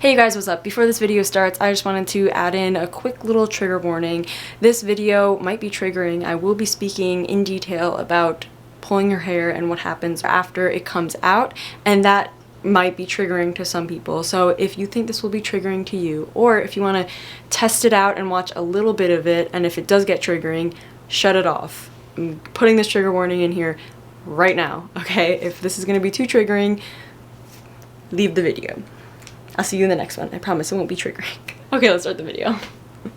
Hey you guys, what's up? Before this video starts, I just wanted to add in a quick little trigger warning. This video might be triggering. I will be speaking in detail about pulling your hair and what happens after it comes out, and that might be triggering to some people. So if you think this will be triggering to you, or if you want to test it out and watch a little bit of it, and if it does get triggering, shut it off. I'm putting this trigger warning in here right now, okay? If this is going to be too triggering, leave the video. I'll see you in the next one. I promise it won't be triggering. Okay, let's start the video.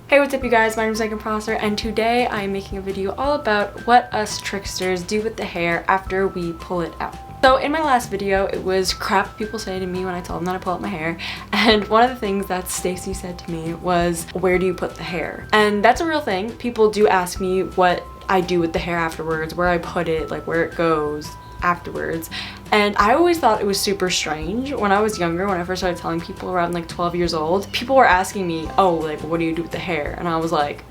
Hey, what's up you guys? My name is Prosser, and today I am making a video all about what us tricksters do with the hair after we pull it out. So in my last video, it was crap people say to me when I told them that I pull out my hair, and one of the things that Stacy said to me was, where do you put the hair? And that's a real thing. People do ask me what I do with the hair afterwards, where I put it, like where it goes afterwards. And I always thought it was super strange when I was younger. When I first started telling people around like 12 years old, people were asking me, oh, like what do you do with the hair? And I was like,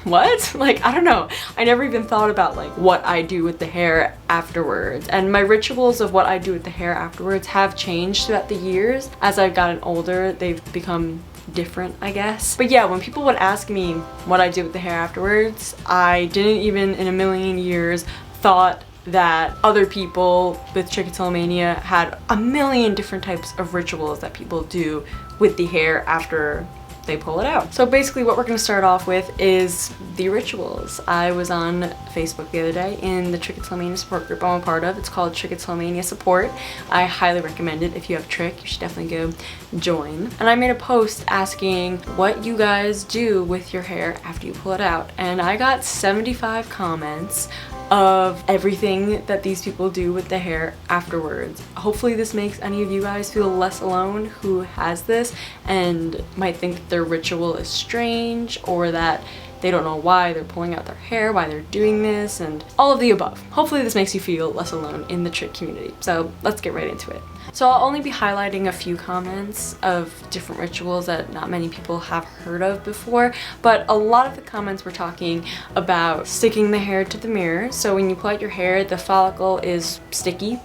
what? Like, I don't know. I never even thought about like what I do with the hair afterwards. And my rituals of what I do with the hair afterwards have changed throughout the years. As I've gotten older, they've become different, I guess. But yeah, when people would ask me what I did with the hair afterwards, I didn't even in a million years thought that other people with Trichotillomania had a million different types of rituals that people do with the hair after they pull it out. So basically what we're going to start off with is the rituals. I was on Facebook the other day in the Trichotillomania support group I'm a part of. It's called Trichotillomania Support. I highly recommend it. If you have trick, you should definitely go join. And I made a post asking what you guys do with your hair after you pull it out. And I got 75 comments of everything that these people do with the hair afterwards. Hopefully this makes any of you guys feel less alone who has this and might think that their ritual is strange, or that they don't know why they're pulling out their hair, why they're doing this, and all of the above. Hopefully this makes you feel less alone in the trick community. So let's get right into it. So I'll only be highlighting a few comments of different rituals that not many people have heard of before, but a lot of the comments were talking about sticking the hair to the mirror. So when you pull out your hair, the follicle is sticky.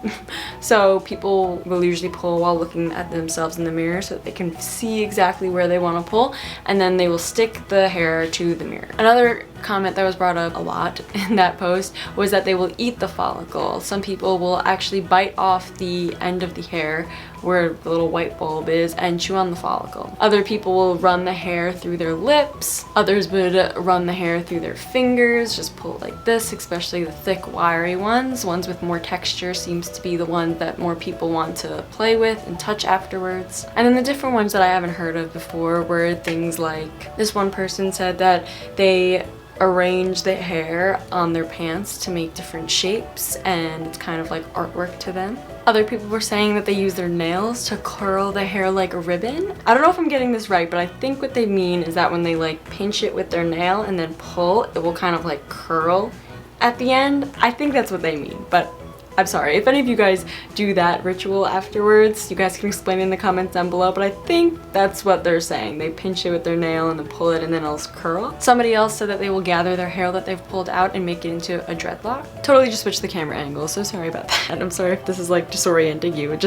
So people will usually pull while looking at themselves in the mirror so that they can see exactly where they want to pull, and then they will stick the hair to the mirror. Another comment that was brought up a lot in that post was that they will eat the follicle. Some people will actually bite off the end of the hair where the little white bulb is and chew on the follicle. Other people will run the hair through their lips. Others would run the hair through their fingers, just pull it like this, especially the thick wiry ones. Ones with more texture seems to be the one that more people want to play with and touch afterwards. And then the different ones that I haven't heard of before were things like, this one person said that they arrange the hair on their pants to make different shapes, and it's kind of like artwork to them. Other people were saying that they use their nails to curl the hair like a ribbon. I don't know if I'm getting this right, but I think what they mean is that when they like pinch it with their nail and then pull, it will kind of like curl at the end. I think that's what they mean, but I'm sorry. If any of you guys do that ritual afterwards, you guys can explain in the comments down below, but I think that's what they're saying. They pinch it with their nail and then pull it and then it'll curl. Somebody else said that they will gather their hair that they've pulled out and make it into a dreadlock. Totally just switched the camera angle, so sorry about that. I'm sorry if this is like disorienting you.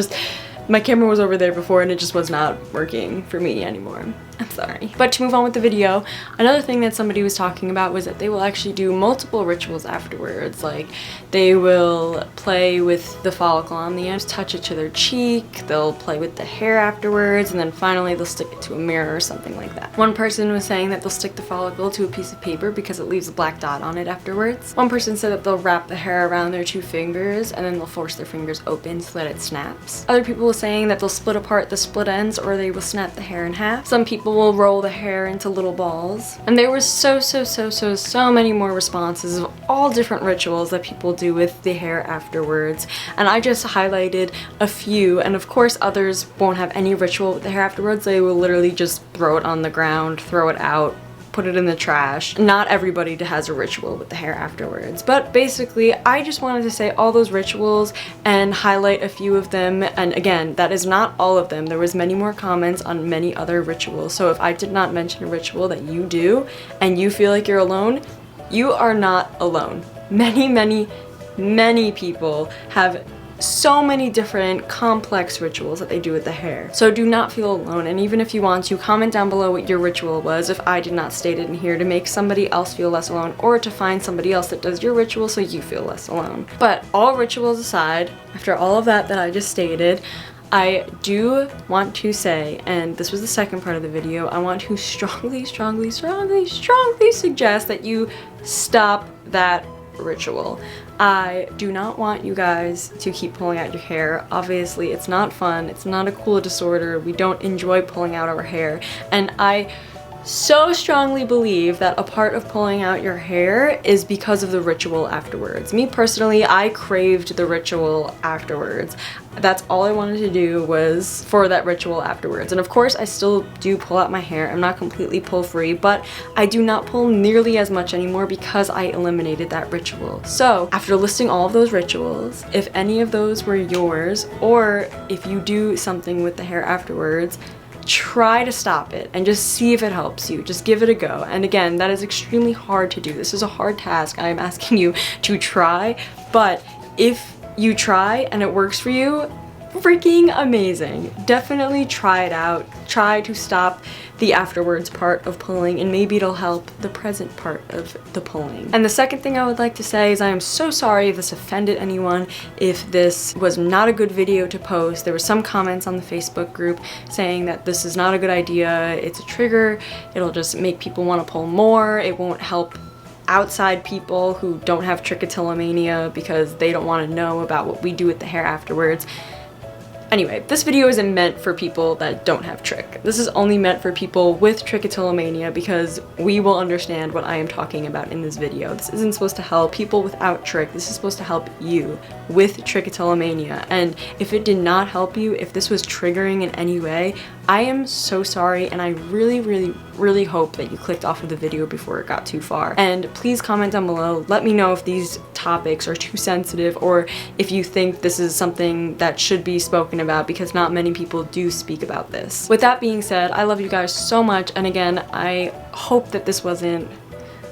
My camera was over there before and it just was not working for me anymore. I'm sorry. But to move on with the video, another thing that somebody was talking about was that they will actually do multiple rituals afterwards. Like they will play with the follicle on the end, touch it to their cheek, they'll play with the hair afterwards, and then finally they'll stick it to a mirror or something like that. One person was saying that they'll stick the follicle to a piece of paper because it leaves a black dot on it afterwards. One person said that they'll wrap the hair around their two fingers and then they'll force their fingers open so that it snaps. Other people were saying that they'll split apart the split ends, or they will snap the hair in half. Some people will roll the hair into little balls. And there was so many more responses of all different rituals that people do with the hair afterwards. And I just highlighted a few, and of course others won't have any ritual with the hair afterwards. They will literally just throw it on the ground, throw it out, put it in the trash. Not everybody has a ritual with the hair afterwards, but basically I just wanted to say all those rituals and highlight a few of them. And again, that is not all of them. There was many more comments on many other rituals, so if I did not mention a ritual that you do and you feel like you're alone, you are not alone. Many people have so many different complex rituals that they do with the hair. So do not feel alone, and even if you want to, comment down below what your ritual was if I did not state it in here, to make somebody else feel less alone, or to find somebody else that does your ritual so you feel less alone. But all rituals aside, after all of that I just stated, I do want to say, and this was the second part of the video, I want to strongly suggest that you stop that ritual. I do not want you guys to keep pulling out your hair. Obviously, it's not fun. It's not a cool disorder. We don't enjoy pulling out our hair. And I so strongly believe that a part of pulling out your hair is because of the ritual afterwards. Me personally, I craved the ritual afterwards. That's all I wanted to do was for that ritual afterwards. And of course, I still do pull out my hair. I'm not completely pull free, but I do not pull nearly as much anymore because I eliminated that ritual. So after listing all of those rituals, if any of those were yours, or if you do something with the hair afterwards, try to stop it and just see if it helps you. Just give it a go. And again, that is extremely hard to do. This is a hard task. I am asking you to try, but if you try and it works for you, freaking amazing. Definitely try it out. Try to stop the afterwards part of pulling, and maybe it'll help the present part of the pulling. And the second thing I would like to say is I am so sorry if this offended anyone, if this was not a good video to post. There were some comments on the Facebook group saying that this is not a good idea, it's a trigger, it'll just make people want to pull more, it won't help outside people who don't have trichotillomania because they don't want to know about what we do with the hair afterwards. Anyway, this video isn't meant for people that don't have trick. This is only meant for people with trichotillomania because we will understand what I am talking about in this video. This isn't supposed to help people without trick. This is supposed to help you with trichotillomania. And if it did not help you, if this was triggering in any way, I am so sorry, and I really hope that you clicked off of the video before it got too far. And please comment down below. Let me know if these topics are too sensitive, or if you think this is something that should be spoken about, because not many people do speak about this. With that being said, I love you guys so much, and again, I hope that this wasn't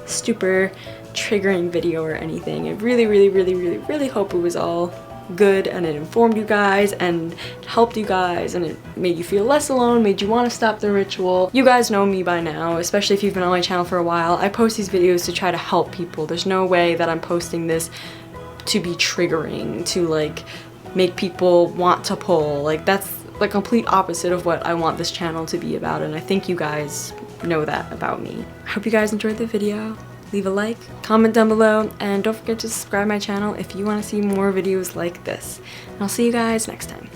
super triggering video or anything. I really hope it was all good and it informed you guys and helped you guys and it made you feel less alone, made you want to stop the ritual. You guys know me by now, especially if you've been on my channel for a while. I post these videos to try to help people. There's no way that I'm posting this to be triggering, to like make people want to pull. Like, that's the complete opposite of what I want this channel to be about, and I think you guys know that about me. I hope you guys enjoyed the video. Leave a like, comment down below, and don't forget to subscribe to my channel if you want to see more videos like this. And I'll see you guys next time.